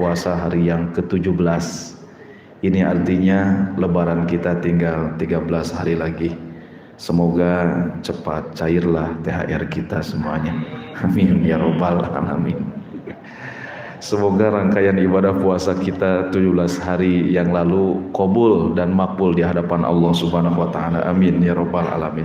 puasa hari yang ke-17. Ini artinya lebaran kita tinggal 13 hari lagi. Semoga cepat cairlah THR kita semuanya. Amin ya robbal alamin. Semoga rangkaian ibadah puasa kita 17 hari yang lalu qabul dan makbul di hadapan Allah Subhanahu wa taala. Amin ya robbal alamin.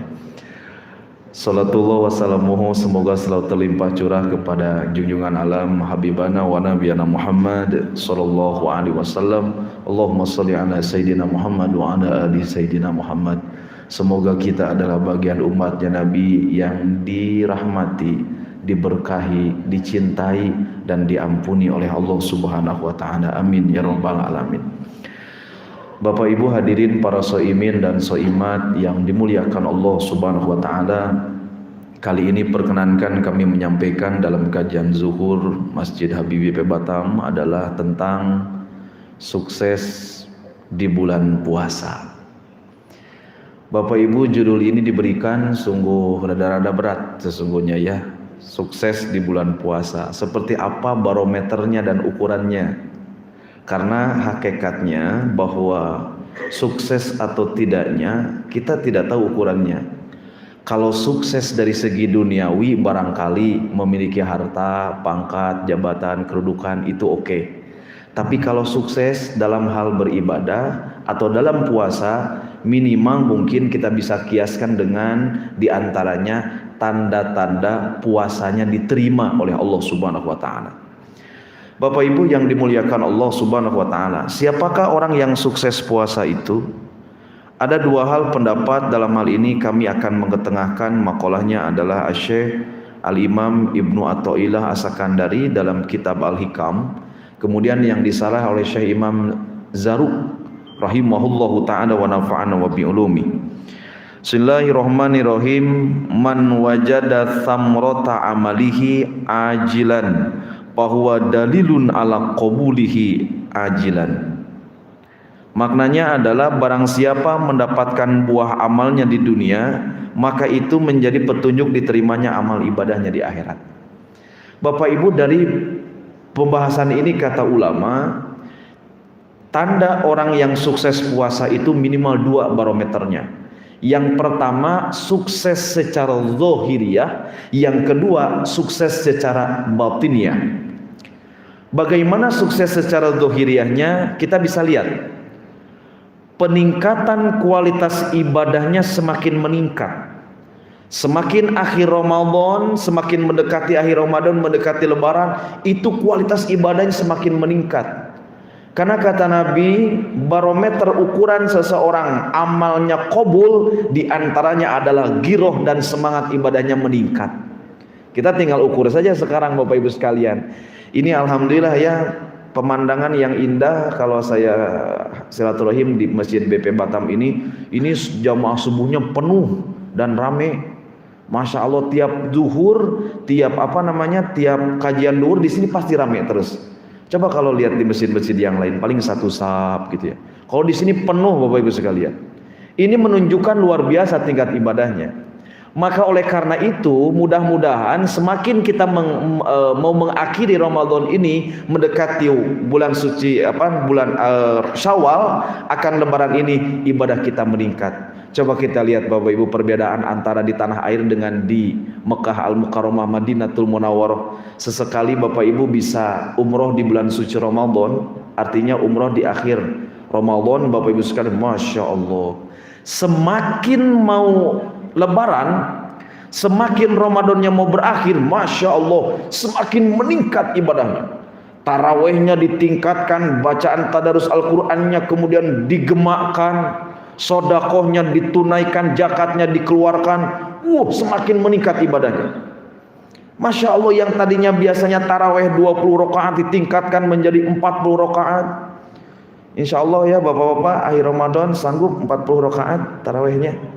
Salatullah wassalamuhu, semoga selalu terlimpah curah kepada junjungan alam habibana wa nabiyana Muhammad sallallahu alaihi wasallam. Allahumma shalli ala sayyidina Muhammad wa ala ali sayyidina Muhammad. Semoga kita adalah bagian umatnya Nabi yang dirahmati, diberkahi, dicintai dan diampuni oleh Allah Subhanahu wa taala. Amin ya rabbal alamin. Bapak Ibu hadirin para soimin dan soimat yang dimuliakan Allah Subhanahu wa taala. Kali ini perkenankan kami menyampaikan dalam kajian zuhur Masjid Habibie Batam adalah tentang sukses di bulan puasa. Bapak Ibu, judul ini diberikan sungguh rada-rada berat sesungguhnya ya. Sukses di bulan puasa. Seperti apa barometernya dan ukurannya? Karena hakikatnya bahwa sukses atau tidaknya kita tidak tahu ukurannya. Kalau sukses dari segi duniawi barangkali memiliki harta, pangkat, jabatan, kedudukan itu oke. Tapi kalau sukses dalam hal beribadah atau dalam puasa, minimal mungkin kita bisa kiaskan dengan diantaranya tanda-tanda puasanya diterima oleh Allah Subhanahu wa taala. Bapak Ibu yang dimuliakan Allah Subhanahu wa taala, siapakah orang yang sukses puasa itu? Ada dua hal pendapat dalam hal ini. Kami akan mengetengahkan makolahnya adalah Syekh Al-Imam Ibnu Athaillah As-Sakandari dalam kitab Al-Hikam. Kemudian yang disalah oleh Syekh Imam Zarruq rahimahullahu taala wa nafa'ana wa bi'ulumi. Bismillahirrahmanirrahim. Man wajada thamrata amalihi ajilan bahwa dalilun ala qabulihi ajilan. Maknanya adalah barang siapa mendapatkan buah amalnya di dunia, maka itu menjadi petunjuk diterimanya amal ibadahnya di akhirat. Bapak Ibu, dari pembahasan ini kata ulama, tanda orang yang sukses puasa itu minimal dua barometernya. Yang pertama sukses secara zahiriyah, yang kedua sukses secara batiniyah. Bagaimana sukses secara zahiriyahnya? Kita bisa lihat peningkatan kualitas ibadahnya semakin meningkat. Semakin akhir Ramadan, semakin mendekati akhir Ramadan, mendekati Lebaran, itu kualitas ibadahnya semakin meningkat. Karena kata Nabi, barometer ukuran seseorang amalnya qabul diantaranya adalah giroh dan semangat ibadahnya meningkat. Kita tinggal ukur saja sekarang Bapak Ibu sekalian. Ini alhamdulillah ya, pemandangan yang indah. Kalau saya silaturahim di Masjid BP Batam ini jamaah subuhnya penuh dan rame. Masya Allah, tiap zuhur, tiap kajian zuhur di sini pasti rame terus. Coba kalau lihat di masjid-masjid yang lain paling satu saf gitu ya. Kalau di sini penuh Bapak Ibu sekalian. Ini menunjukkan luar biasa tingkat ibadahnya. Maka oleh karena itu mudah-mudahan semakin kita mau mengakhiri Ramadan ini, mendekati bulan suci bulan Syawal, akan Lebaran ini ibadah kita meningkat. Coba kita lihat Bapak Ibu perbedaan antara di tanah air dengan di Mekah Al-Mukarramah Madinatul Munawwarah. Sesekali Bapak Ibu bisa umroh di bulan suci Ramadan, artinya umroh di akhir Ramadan. Bapak Ibu sekalian, Masya Allah, semakin mau Lebaran, semakin Ramadannya mau berakhir, Masya Allah, semakin meningkat ibadahnya. Tarawehnya ditingkatkan, bacaan tadarus Al-Qur'annya kemudian digemakkan, sodakohnya ditunaikan, zakatnya dikeluarkan. Semakin meningkat ibadahnya. Masya Allah, yang tadinya biasanya taraweh 20 rakaat ditingkatkan menjadi 40 rakaat. Insya Allah ya Bapak-bapak, akhir Ramadan sanggup 40 rakaat tarawehnya?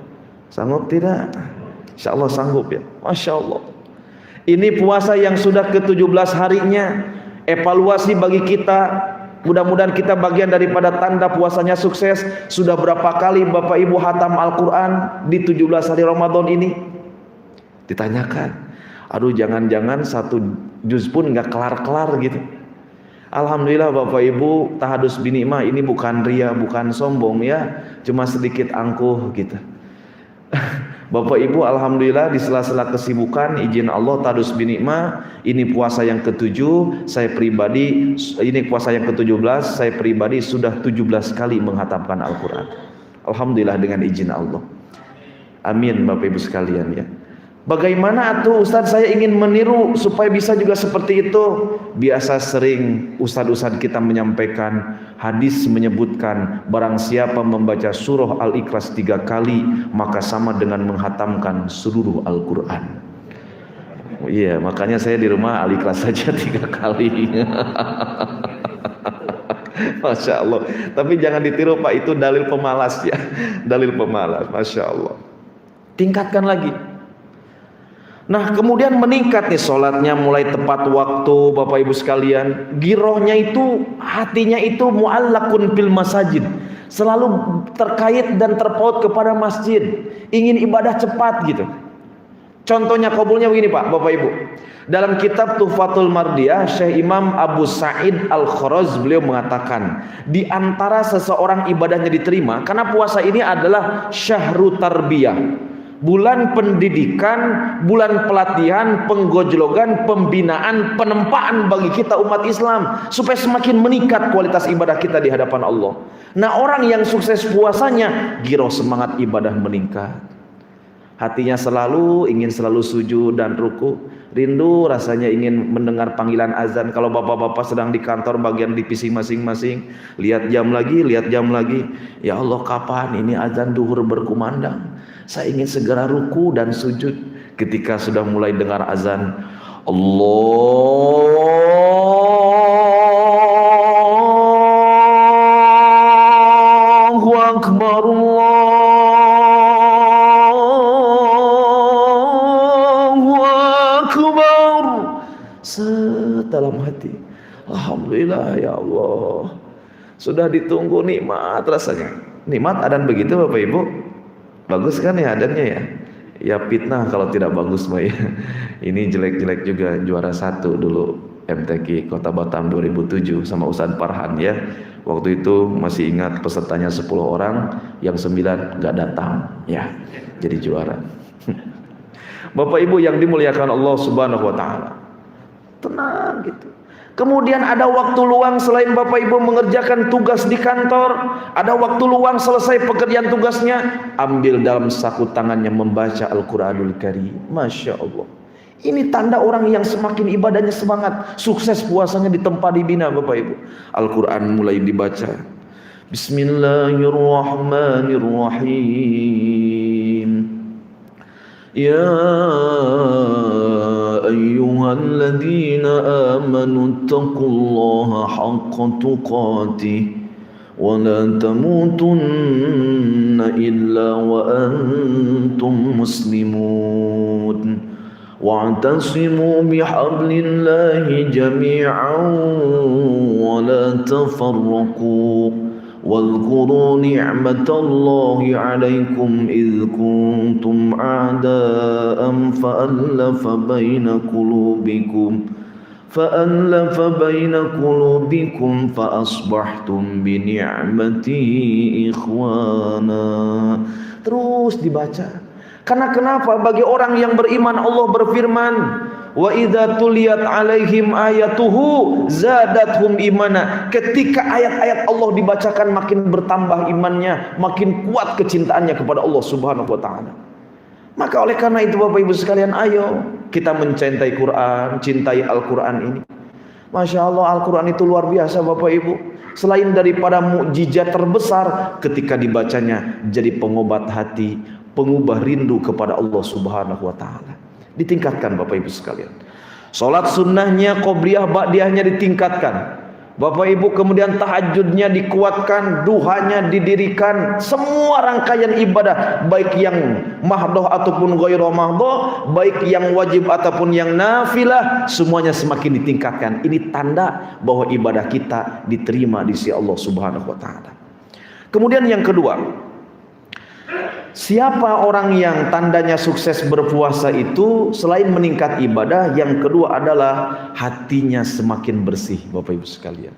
Sanggup tidak? Insya Allah sanggup ya. Masya Allah. Ini puasa yang sudah ke-17 harinya. Evaluasi bagi kita. Mudah-mudahan kita bagian daripada tanda puasanya sukses. Sudah berapa kali Bapak Ibu hatam Al-Quran di 17 hari Ramadan ini? Ditanyakan. Aduh, jangan-jangan satu juz pun nggak kelar-kelar gitu. Alhamdulillah Bapak Ibu, tahadus binikmah ini bukan ria, bukan sombong ya, cuma sedikit angkuh gitu. Bapak Ibu, alhamdulillah di sela-sela kesibukan izin Allah tahadus binikmah, ini puasa yang ke-7, saya pribadi ini puasa yang ke-17, saya pribadi sudah 17 kali menghatamkan Al-Qur'an. Alhamdulillah dengan izin Allah. Amin Bapak Ibu sekalian ya. Bagaimana tuh Ustadz, saya ingin meniru supaya bisa juga seperti itu. Biasa sering ustadz-ustadz kita menyampaikan, hadis menyebutkan barang siapa membaca surah Al-Ikhlas 3 kali maka sama dengan menghatamkan seluruh Al-Quran. Iya, makanya saya di rumah Al-Ikhlas saja 3 kali. Masya Allah. Tapi jangan ditiru Pak, itu dalil pemalas ya. Dalil pemalas, Masya Allah. Tingkatkan lagi. Nah kemudian meningkat nih sholatnya mulai tepat waktu Bapak Ibu sekalian. Girohnya itu, hatinya itu mu'allakun bil masajid, selalu terkait dan terpaut kepada masjid, ingin ibadah cepat gitu. Contohnya kabulnya begini Pak, Bapak Ibu. Dalam kitab Tuhfatul Mardiyah, Syekh Imam Abu Sa'id Al-Kharaz beliau mengatakan, di antara seseorang ibadahnya diterima, karena puasa ini adalah syahru tarbiyah, bulan pendidikan, bulan pelatihan, penggojlogan, pembinaan, penempaan bagi kita umat Islam supaya semakin meningkat kualitas ibadah kita di hadapan Allah. Nah orang yang sukses puasanya, giroh semangat ibadah meningkat, hatinya selalu ingin selalu sujud dan ruku, rindu rasanya ingin mendengar panggilan azan. Kalau bapak-bapak sedang di kantor bagian divisi masing-masing, lihat jam lagi, ya Allah kapan ini azan duhur berkumandang, saya ingin segera ruku dan sujud. Ketika sudah mulai dengar azan, Allahu Akbar, Allahu Akbar. Dalam hati, alhamdulillah ya Allah, sudah ditunggu, nikmat rasanya. Nikmat adan begitu Bapak Ibu. Bagus kan ya adannya ya? Ya fitnah kalau tidak bagus Mbak ya. Ini jelek-jelek juga, juara 1 dulu MTQ Kota Batam 2007 sama Ustadz Farhan ya. Waktu itu masih ingat pesertanya 10 orang, yang 9 gak datang ya, jadi juara. Bapak Ibu yang dimuliakan Allah Subhanahu wa taala, tenang gitu. Kemudian ada waktu luang selain Bapak Ibu mengerjakan tugas di kantor, ada waktu luang selesai pekerjaan tugasnya, ambil dalam saku tangannya membaca Al-Quranul Karim. Masya Allah. Ini tanda orang yang semakin ibadahnya semangat, sukses puasanya di tempat dibina Bapak Ibu. Al-Quran mulai dibaca. Bismillahirrahmanirrahim. Ya ayyuhalladzina amanu taqullaha haqqa tuqatih wa la tamutunna illa wa antum muslimun wa'tasimu bihablillahi jami'an wa la tafarraqu واذكروا نعمة الله عليكم إذ كنتم أعداء فألف بين قلوبكم فأصبحتم بنعمتي إخوانا. Terus dibaca. Karena kenapa? Bagi orang yang beriman Allah berfirman, wa idza tuliyat alaihim ayatuhu zadathum imana. Ketika ayat-ayat Allah dibacakan makin bertambah imannya, makin kuat kecintaannya kepada Allah Subhanahu wa taala. Maka oleh karena itu Bapak Ibu sekalian, ayo kita mencintai Quran, cintai Al-Quran ini. Masya Allah, Al-Quran itu luar biasa Bapak Ibu. Selain daripada mukjizat terbesar, ketika dibacanya jadi pengobat hati, pengubah rindu kepada Allah Subhanahu wa taala. Ditingkatkan Bapak Ibu sekalian. Salat sunnahnya, qobliyah, ba'diyahnya ditingkatkan. Bapak Ibu kemudian tahajudnya dikuatkan, duhanya didirikan, semua rangkaian ibadah baik yang mahdoh ataupun ghairu mahdoh, baik yang wajib ataupun yang nafilah, semuanya semakin ditingkatkan. Ini tanda bahwa ibadah kita diterima di sisi Allah Subhanahu wa taala. Kemudian yang kedua, Siapa orang yang tandanya sukses berpuasa itu selain meningkat ibadah, yang kedua adalah hatinya semakin bersih, Bapak Ibu sekalian.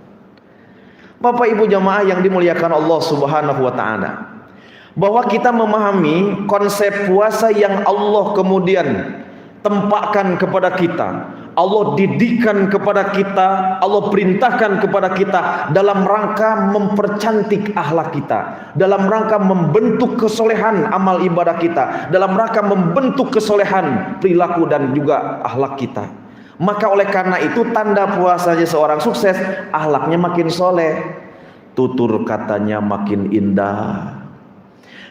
Bapak Ibu jamaah yang dimuliakan Allah Subhanahu wa taala, bahwa kita memahami konsep puasa yang Allah kemudian tempatkan kepada kita, Allah didikan kepada kita, Allah perintahkan kepada kita dalam rangka mempercantik akhlak kita, dalam rangka membentuk kesolehan amal ibadah kita, dalam rangka membentuk kesolehan perilaku dan juga akhlak kita. Maka oleh karena itu tanda puasanya seorang sukses, akhlaknya makin soleh, tutur katanya makin indah.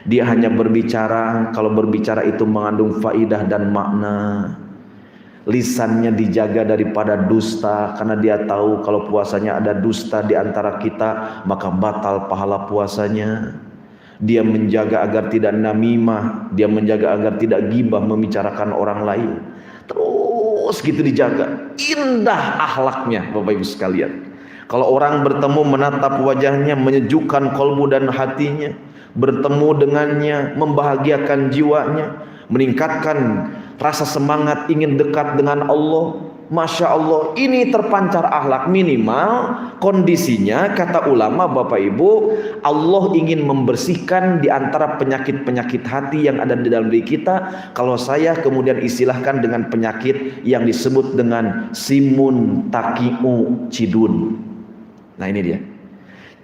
Dia hanya berbicara kalau berbicara itu mengandung faidah dan makna. Lisannya dijaga daripada dusta, karena dia tahu kalau puasanya ada dusta di antara kita maka batal pahala puasanya. Dia menjaga agar tidak namimah, dia menjaga agar tidak gibah membicarakan orang lain. Terus gitu dijaga, indah akhlaknya Bapak Ibu sekalian. Kalau orang bertemu menatap wajahnya, menyejukkan kolbu dan hatinya, bertemu dengannya membahagiakan jiwanya, meningkatkan rasa semangat ingin dekat dengan Allah. Masya Allah, ini terpancar akhlak. Minimal kondisinya, kata ulama Bapak Ibu, Allah ingin membersihkan di antara penyakit-penyakit hati yang ada di dalam diri kita. Kalau saya kemudian istilahkan dengan penyakit yang disebut dengan simun taki'u cidun. Nah ini dia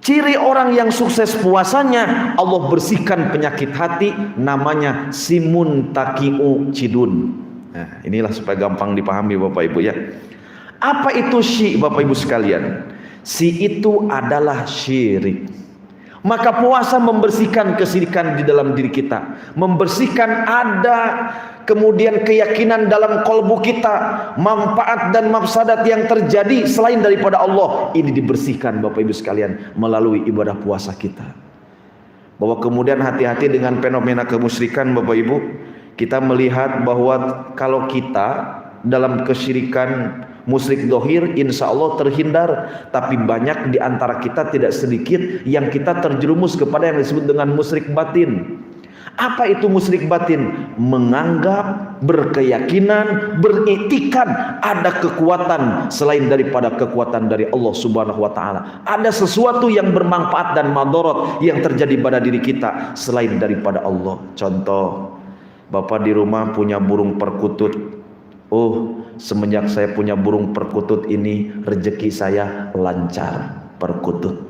ciri orang yang sukses puasanya, Allah bersihkan penyakit hati, namanya simun taki'u cidun. Nah inilah supaya gampang dipahami Bapak Ibu ya. Apa itu syi Bapak Ibu sekalian? Syi itu adalah syirik. Maka puasa membersihkan kesyirikan di dalam diri kita, membersihkan ada kemudian keyakinan dalam kolbu kita, manfaat dan mafsadat yang terjadi selain daripada Allah, ini dibersihkan Bapak Ibu sekalian melalui ibadah puasa kita. Bahwa kemudian hati-hati dengan fenomena kemusyrikan Bapak Ibu. Kita melihat bahwa kalau kita dalam kesyirikan musyrik dohir insya Allah terhindar, tapi banyak di antara kita, tidak sedikit yang kita terjerumus kepada yang disebut dengan musyrik batin. Apa itu musyrik batin? Menganggap, berkeyakinan, beriktikad ada kekuatan selain daripada kekuatan dari Allah Subhanahu wa taala. Ada sesuatu yang bermanfaat dan madorot yang terjadi pada diri kita selain daripada Allah. Contoh, Bapak di rumah punya burung perkutut. Oh, semenjak saya punya burung perkutut ini rezeki saya lancar, perkutut.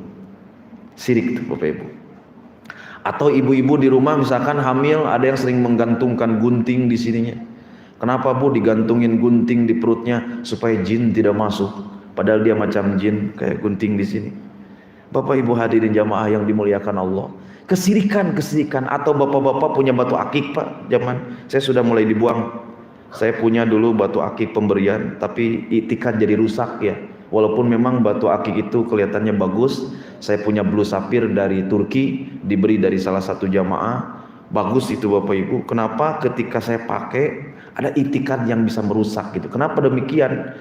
Syirik tuh Bapak Ibu. Atau ibu-ibu di rumah misalkan hamil, ada yang sering menggantungkan gunting di sininya. Kenapa Bu digantungin gunting di perutnya? Supaya jin tidak masuk. Padahal dia macam jin, kayak gunting di sini. Bapak Ibu hadirin jamaah yang dimuliakan Allah. Kesirikan. Atau bapak-bapak punya batu akik Pak, zaman saya sudah mulai dibuang. Saya punya dulu batu akik pemberian, tapi itikad jadi rusak ya. Walaupun memang batu akik itu kelihatannya bagus. Saya punya blue sapphire dari Turki, diberi dari salah satu jamaah. Bagus itu Bapak Ibu. Kenapa? Ketika saya pakai ada itikad yang bisa merusak gitu. Kenapa demikian?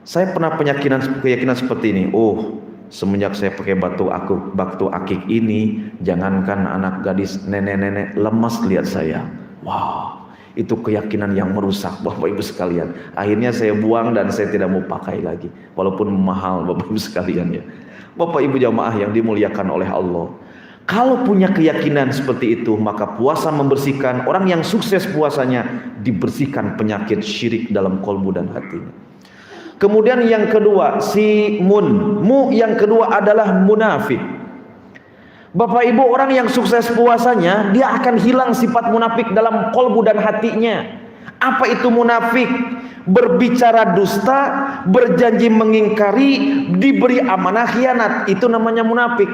Saya pernah keyakinan seperti ini. Oh, semenjak saya pakai batu akik ini, jangankan anak gadis, nenek-nenek lemas lihat saya. Wow, itu keyakinan yang merusak Bapak Ibu sekalian. Akhirnya saya buang dan saya tidak mau pakai lagi, walaupun mahal Bapak Ibu sekalian ya. Bapak Ibu jamaah yang dimuliakan oleh Allah, kalau punya keyakinan seperti itu, maka puasa membersihkan. Orang yang sukses puasanya dibersihkan penyakit syirik dalam kolbu dan hatinya. Kemudian yang kedua, yang kedua adalah munafik. Bapak Ibu, orang yang sukses puasanya, dia akan hilang sifat munafik dalam kolbu dan hatinya. Apa itu munafik? Berbicara dusta, berjanji mengingkari, diberi amanah khianat. Itu namanya munafik.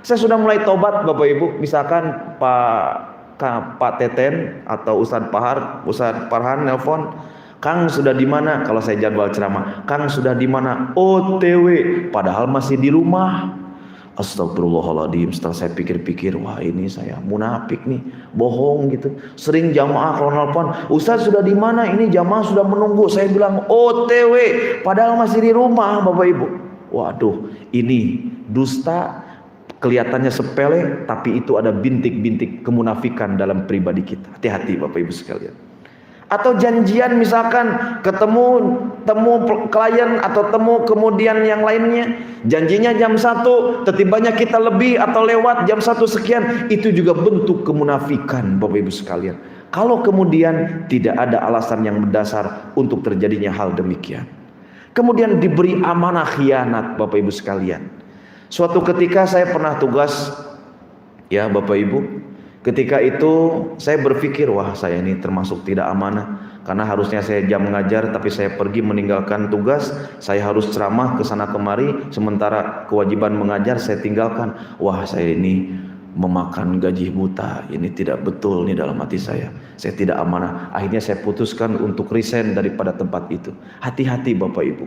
Saya sudah mulai tobat Bapak Ibu. Misalkan Pak Teten atau Ustadz Farhan nelpon, Kang sudah di mana? Kalau saya jadwal ceramah, Kang sudah di mana? OTW, padahal masih di rumah. Astagfirullahaladzim. Setelah saya pikir-pikir, wah ini saya munafik nih, bohong gitu. Sering jamaah kalau nelpon, Ustaz sudah di mana? Ini jamaah sudah menunggu. Saya bilang OTW, padahal masih di rumah Bapak Ibu. Waduh, ini dusta, Kelihatannya sepele, tapi itu ada bintik-bintik kemunafikan dalam pribadi kita. Hati-hati Bapak Ibu sekalian. Atau janjian misalkan ketemu klien atau temu kemudian yang lainnya, janjinya jam 1, tetibanya kita lebih atau lewat jam 1 sekian, itu juga bentuk kemunafikan Bapak Ibu sekalian. Kalau kemudian tidak ada alasan yang mendasar untuk terjadinya hal demikian. Kemudian diberi amanah khianat Bapak Ibu sekalian. Suatu ketika saya pernah tugas, ya Bapak Ibu, ketika itu saya berpikir, wah saya ini termasuk tidak amanah, karena harusnya saya jam mengajar, tapi saya pergi meninggalkan tugas, saya harus ceramah ke sana kemari, sementara kewajiban mengajar saya tinggalkan. Wah saya ini memakan gaji buta, ini tidak betul nih dalam hati saya tidak amanah. Akhirnya saya putuskan untuk resign daripada tempat itu. Hati-hati Bapak Ibu.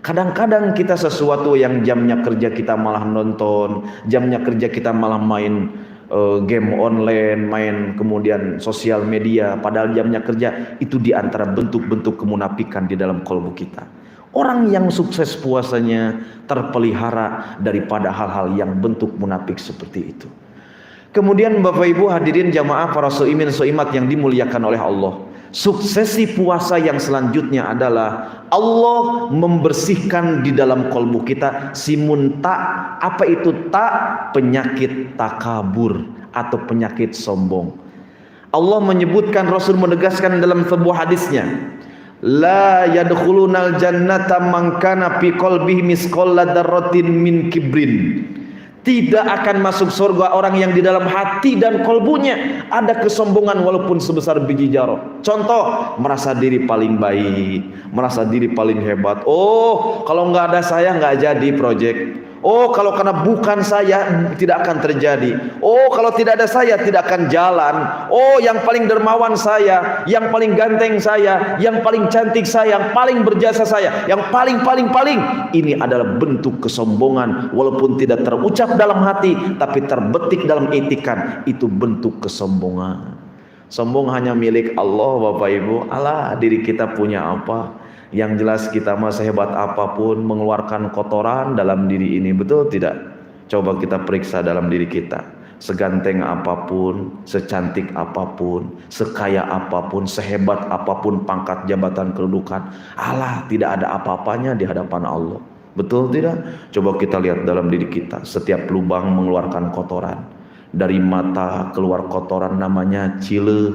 Kadang-kadang kita sesuatu yang jamnya kerja kita malah nonton, jamnya kerja kita malah main game online, main kemudian sosial media, padahal jamnya kerja. Itu diantara bentuk-bentuk kemunafikan di dalam kalbu kita. Orang yang sukses puasanya terpelihara daripada hal-hal yang bentuk munafik seperti itu. Kemudian Bapak Ibu hadirin jamaah para soimin soimat yang dimuliakan oleh Allah, suksesi puasa yang selanjutnya adalah Allah membersihkan di dalam kalbu kita simunta. Apa itu tak? Penyakit takabur atau penyakit sombong. Allah menyebutkan, Rasul menegaskan dalam sebuah hadisnya, la yadkhulunal jannata man kana fi qalbihi misqal dzarratin min kibrin. Tidak akan masuk surga orang yang di dalam hati dan kalbunya ada kesombongan walaupun sebesar biji jaroh. Contoh, merasa diri paling baik, merasa diri paling hebat. Oh, kalau nggak ada saya nggak jadi proyek. Oh, kalau karena bukan saya tidak akan terjadi. Oh, kalau tidak ada saya tidak akan jalan. Oh, yang paling dermawan saya, yang paling ganteng saya, yang paling cantik saya, yang paling berjasa saya, yang paling. Ini adalah bentuk kesombongan walaupun tidak terucap dalam hati tapi terbetik dalam etikan. Itu bentuk kesombongan. Sombong hanya milik Allah Bapak Ibu. Allah, diri kita punya apa? Yang jelas kita mah sehebat apapun mengeluarkan kotoran dalam diri ini, betul tidak? Coba kita periksa dalam diri kita. Seganteng apapun, secantik apapun, sekaya apapun, sehebat apapun pangkat jabatan kedudukan, Allah tidak ada apa-apanya di hadapan Allah. Betul tidak? Coba kita lihat dalam diri kita. Setiap lubang mengeluarkan kotoran. Dari mata keluar kotoran namanya cileuh.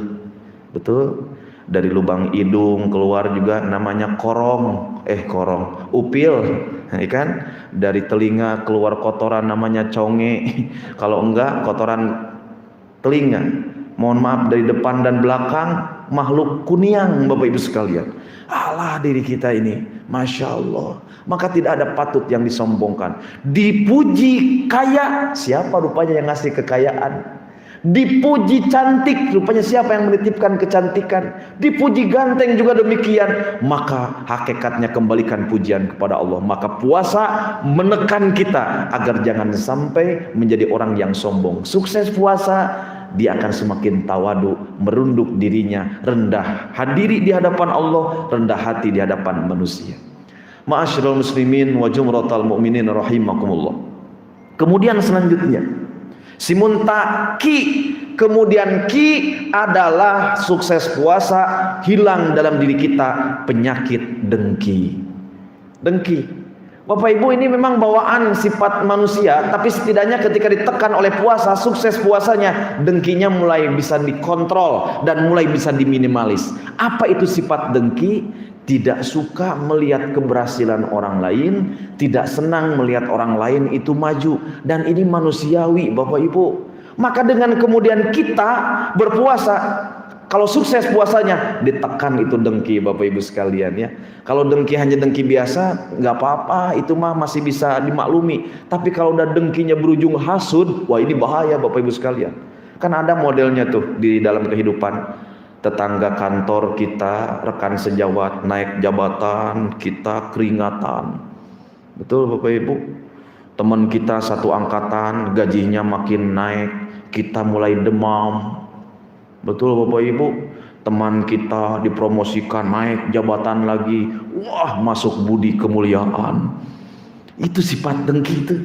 Betul? Dari lubang hidung keluar juga namanya upil, ya kan? Dari telinga keluar kotoran namanya conge. Kalau enggak kotoran telinga, mohon maaf, dari depan dan belakang makhluk kuniang Bapak Ibu sekalian. Allah, diri kita ini Masya Allah. Maka tidak ada patut yang disombongkan. Dipuji kaya, siapa rupanya yang ngasih kekayaan? Dipuji cantik, rupanya siapa yang menitipkan kecantikan? Dipuji ganteng juga demikian. Maka hakikatnya kembalikan pujian kepada Allah. Maka puasa menekan kita agar jangan sampai menjadi orang yang sombong. Sukses puasa, dia akan semakin tawadu, merunduk dirinya, rendah hadiri di hadapan Allah, rendah hati di hadapan manusia. Ma'asyiral muslimin wa jumratal mu'minin rahimakumullah. Kemudian selanjutnya simunta ki, kemudian ki adalah sukses puasa, hilang dalam diri kita penyakit dengki. Dengki, Bapak Ibu, ini memang bawaan sifat manusia, tapi setidaknya ketika ditekan oleh puasa, sukses puasanya, dengkinya mulai bisa dikontrol dan mulai bisa diminimalis. Apa itu sifat dengki? Tidak suka melihat keberhasilan orang lain, tidak senang melihat orang lain itu maju, dan ini manusiawi Bapak Ibu. Maka dengan kemudian kita berpuasa, kalau sukses puasanya, ditekan itu dengki Bapak Ibu sekalian ya. Kalau dengki hanya dengki biasa, nggak apa-apa, itu mah masih bisa dimaklumi. Tapi kalau udah dengkinya berujung hasud, wah ini bahaya Bapak Ibu sekalian. Kan ada modelnya tuh di dalam kehidupan. Tetangga kantor kita, rekan sejawat naik jabatan, kita keringatan. Betul Bapak Ibu? Teman kita satu angkatan, gajinya makin naik, kita mulai demam. Betul Bapak Ibu? Teman kita dipromosikan, naik jabatan lagi, wah masuk budi kemuliaan. Itu sifat dengki itu.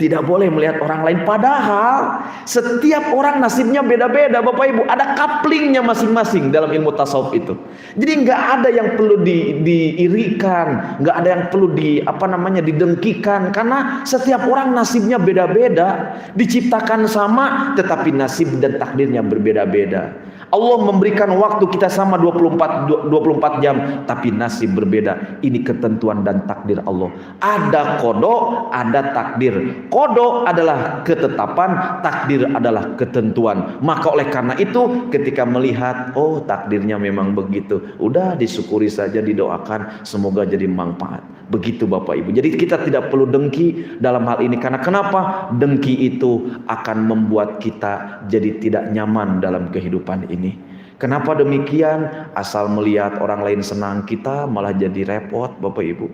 Tidak boleh melihat orang lain. Padahal setiap orang nasibnya beda-beda Bapak Ibu. Ada couplingnya masing-masing dalam ilmu tasawuf itu. Jadi nggak ada yang perlu diirikan, nggak ada yang perlu didengkikan. Karena setiap orang nasibnya beda-beda. Diciptakan sama, tetapi nasib dan takdirnya berbeda-beda. Allah memberikan waktu kita sama 24 jam, tapi nasib berbeda. Ini ketentuan dan takdir Allah. Ada qada, ada takdir. Qada adalah ketetapan, takdir adalah ketentuan. Maka oleh karena itu ketika melihat, oh takdirnya memang begitu, udah disyukuri saja, didoakan, semoga jadi manfaat. Begitu Bapak Ibu. Jadi kita tidak perlu dengki dalam hal ini. Karena kenapa? Dengki itu akan membuat kita jadi tidak nyaman dalam kehidupan ini. Kenapa demikian? Asal melihat orang lain senang, kita malah jadi repot Bapak Ibu.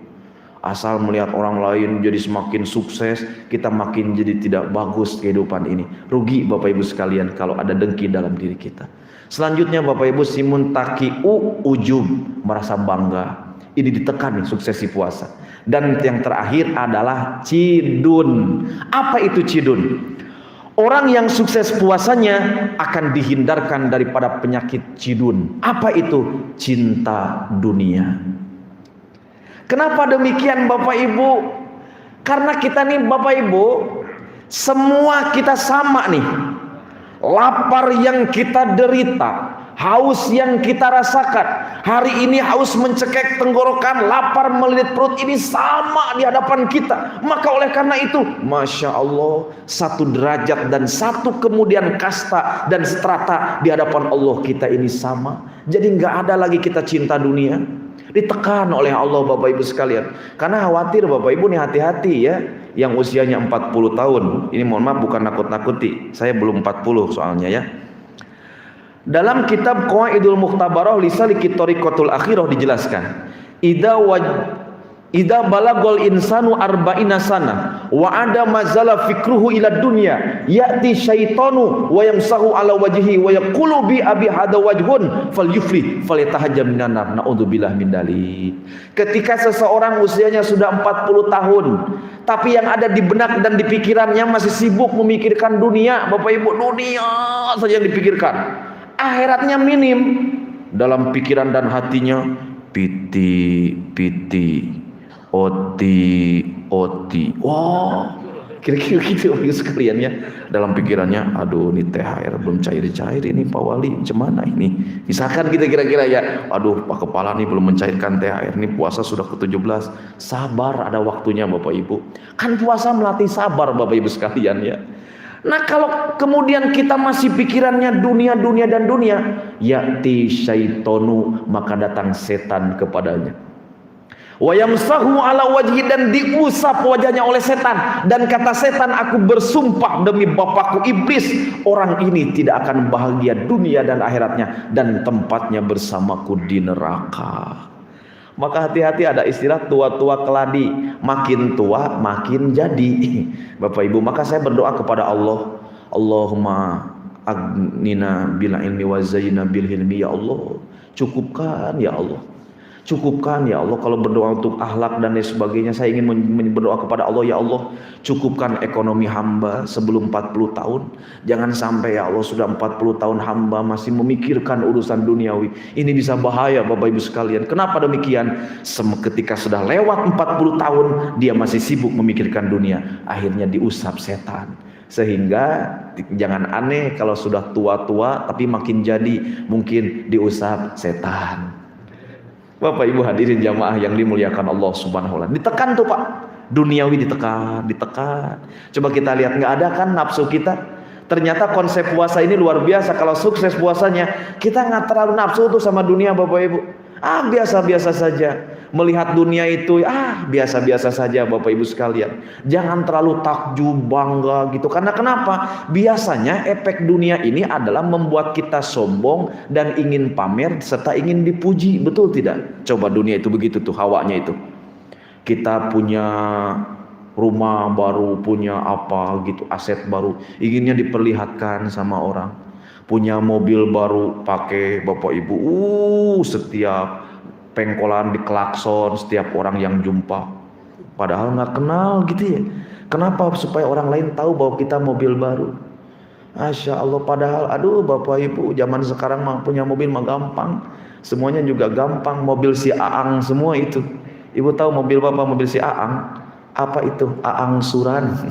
Asal melihat orang lain jadi semakin sukses, kita makin jadi tidak bagus kehidupan ini. Rugi Bapak Ibu sekalian kalau ada dengki dalam diri kita. Selanjutnya Bapak Ibu, simun taki'u ujub, merasa bangga. Ini ditekan nih, suksesi puasa. Dan yang terakhir adalah cidun. Apa itu cidun? Orang yang sukses puasanya akan dihindarkan daripada penyakit cidun. Apa itu? Cinta dunia. Kenapa demikian Bapak Ibu? Karena kita nih Bapak Ibu, semua kita sama nih. Lapar yang kita derita, haus yang kita rasakan. Hari ini haus mencekik tenggorokan, lapar melilit perut, ini sama di hadapan kita. Maka oleh karena itu, Masya Allah, satu derajat dan satu kemudian kasta dan strata di hadapan Allah kita ini sama. Jadi nggak ada lagi kita cinta dunia. Ditekan oleh Allah Bapak Ibu sekalian. Karena khawatir Bapak Ibu nih, hati-hati ya. Yang usianya 40 tahun. Ini mohon maaf bukan nakut-nakuti. Saya belum 40 soalnya ya. Dalam kitab Qawaidul Mukhtabarah li saliki thariqatul akhirah dijelaskan, Ida balagol insanu arba'ina sana wa ada mazala fikruhu ila dunya ya'ti syaitanu wa yamsahu ala wajhi wa yaqulu bi abi hada wajhun falyufri falyatahajjam minan nar. Naudzubillah min dzalik. Ketika seseorang usianya sudah 40 tahun tapi yang ada di benak dan di pikirannya masih sibuk memikirkan dunia, Bapak Ibu, dunia saja yang dipikirkan, akhiratnya minim. Dalam pikiran dan hatinya piti, oti. Wah, kira-kira gitu sekalian ya. Dalam pikirannya, aduh ini THR belum cair-cair ini Pak Wali, gimana ini? Misalkan kita kira-kira ya, aduh Pak Kepala nih belum mencairkan THR, ini puasa sudah ke-17. Sabar, ada waktunya Bapak Ibu. Kan puasa melatih sabar Bapak Ibu sekalian ya. Nah kalau kemudian kita masih pikirannya dunia, ya'ti syaitonu, maka datang setan kepadanya. Wa yamsahu ala wajhi, dan diusap wajahnya oleh setan. Dan kata setan, aku bersumpah demi bapakku iblis, orang ini tidak akan bahagia dunia dan akhiratnya, dan tempatnya bersamaku di neraka. Maka hati-hati, ada istilah tua-tua keladi, makin tua makin jadi Bapak Ibu. Maka saya berdoa kepada Allah, Allahumma agnina bil ilmi wa zayyina bil hilmi. Ya Allah, cukupkan ya Allah, cukupkan ya Allah. Kalau berdoa untuk akhlak dan lain sebagainya, saya ingin berdoa kepada Allah, ya Allah, cukupkan ekonomi hamba sebelum 40 tahun. Jangan sampai ya Allah sudah 40 tahun hamba masih memikirkan urusan duniawi. Ini bisa bahaya Bapak Ibu sekalian. Kenapa demikian? Ketika sudah lewat 40 tahun dia masih sibuk memikirkan dunia, akhirnya diusap setan. Sehingga jangan aneh kalau sudah tua-tua tapi makin jadi mungkin diusap setan. Bapak Ibu hadirin jamaah yang dimuliakan Allah Subhanahu wa taala. Ditekan tuh Pak, duniawi ditekan. Coba kita lihat, nggak ada kan nafsu kita. Ternyata konsep puasa ini luar biasa. Kalau sukses puasanya, kita nggak terlalu nafsu tuh sama dunia Bapak Ibu. Biasa-biasa saja. Melihat dunia itu biasa-biasa saja Bapak Ibu sekalian. Jangan terlalu takjub, bangga gitu. Karena kenapa? Biasanya efek dunia ini adalah membuat kita sombong dan ingin pamer serta ingin dipuji. Betul tidak? Coba dunia itu begitu tuh hawanya itu. Kita punya rumah baru, punya apa gitu, aset baru, inginnya diperlihatkan sama orang. Punya mobil baru pakai Bapak Ibu, setiap pengkolan diklakson setiap orang yang jumpa, padahal nggak kenal gitu ya. Kenapa? Supaya orang lain tahu bahwa kita mobil baru. Masya Allah, padahal aduh Bapak Ibu zaman sekarang mah punya mobil mah gampang. Semuanya juga gampang, mobil si Aang semua itu. Ibu tahu mobil Bapak mobil si Aang? Apa itu? Aang suran.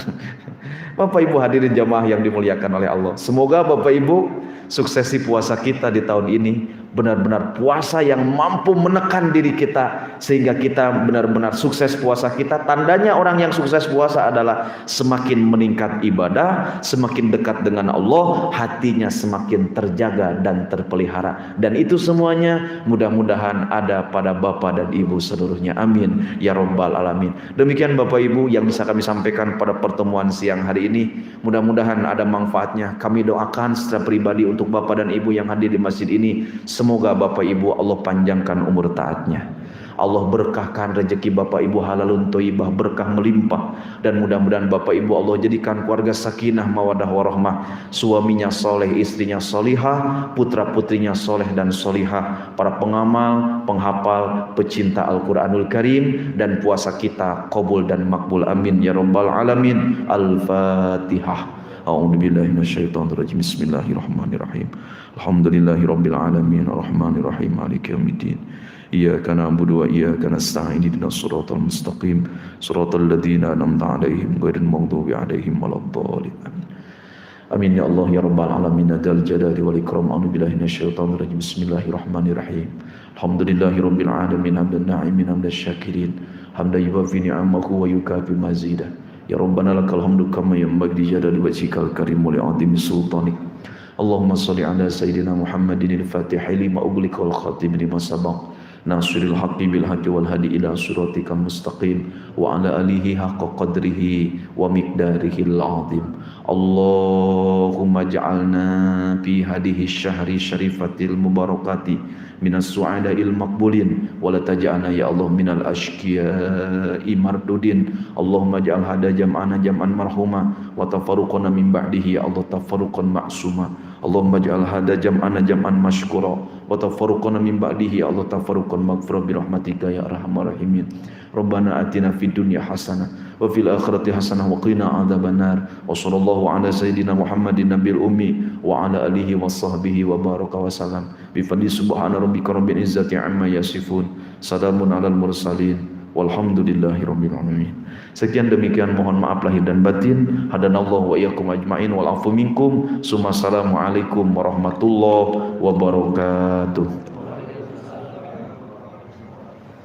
Bapak Ibu hadirin jamaah yang dimuliakan oleh Allah. Semoga Bapak Ibu suksesi puasa kita di tahun ini benar-benar puasa yang mampu menekan diri kita sehingga kita benar-benar sukses puasa kita. Tandanya orang yang sukses puasa adalah semakin meningkat ibadah, semakin dekat dengan Allah, hatinya semakin terjaga dan terpelihara. Dan itu semuanya mudah-mudahan ada pada Bapak dan Ibu seluruhnya. Amin ya rabbal alamin. Demikian Bapak Ibu yang bisa kami sampaikan pada pertemuan siang hari ini. Mudah-mudahan ada manfaatnya. Kami doakan secara pribadi untuk Bapak dan Ibu yang hadir di masjid ini. Semoga Bapak Ibu Allah panjangkan umur taatnya. Allah berkahkan rezeki Bapak Ibu halalun thayyibah, berkah melimpah, dan mudah-mudahan Bapak Ibu Allah jadikan keluarga sakinah mawadah warahmah, suaminya soleh, istrinya solihah, putra putrinya soleh dan solihah, para pengamal, penghafal, pecinta Al-Quranul Karim, dan puasa kita qabul dan makbul. Amin ya rabbal alamin. Al-Fatihah. A'udzubillahi minasyaitonirrajim. Bismillahirrahmanirrahim. Alhamdulillahirabbil alamin arrahmanirrahim maliki yaumiddin. Iyyaka na'budu wa iyyaka nasta'in ihdinas siratal mustaqim siratal ladzina an'amta 'alaihim ghairil maghdubi 'alaihim waladdallin. Amin ya Allah ya rabbal alamin. Dzal jalali wal ikram. A'udzubillahi minasyaitonir rajim. Bismillahirrahmanirrahim. Alhamdulillahirabbil alamin hamdan na'imin hamdan syakirin hamdan yuwaffi ni'amahu wa yukafi mazidah. Ya Rabbana lakal hamdu kama yanbaghi li jalali wajhikal karim wa li 'azimi sultanik. Allahumma shalli ala sayyidina Muhammadin al-Fatihil lima ughliqa wal khatim lima sabaq nasiril haqqi bil haqqi wal hadi ila siratikal mustaqim wa ala alihi haqqa qadrihi wa miqdarihil azim. Allahumma ja'alna fi hadhihi syahri syarifatil mubarakati minas su'ada'il maqbulin wa la taj'alna ya Allah minal ashqiya'i mardudin. Allahumma ja'al hada jam'ana jam'an marhuma wa tafarruqana min ba'dihi ya Allah tafarruqan ma'suma. Allahumma ja'al hada jam'ana jam'an mashkura wa tafarruqana min ba'dihi ya Allah tafarruqan maghfura bi rahmatika ya arhamar rahimin. Rabbana atina fid dunya hasanah wa fil akhirati hasanah wa qina adzabannar. Wa sallallahu ala sayyidina Muhammadin nabiyil ummi wa ala alihi wa sahbihi wa baraka wa salam. Bi fadli subhana rabbika rabbil izzati amma yasifun. Salamun alal mursalin. Walhamdulillahi rabbil alamin. Sekian demikian, mohon maaf lahir dan batin. Hadanallahu wa iyyakum ajmain wal afu minkum. Assalamualaikum warahmatullahi wabarakatuh.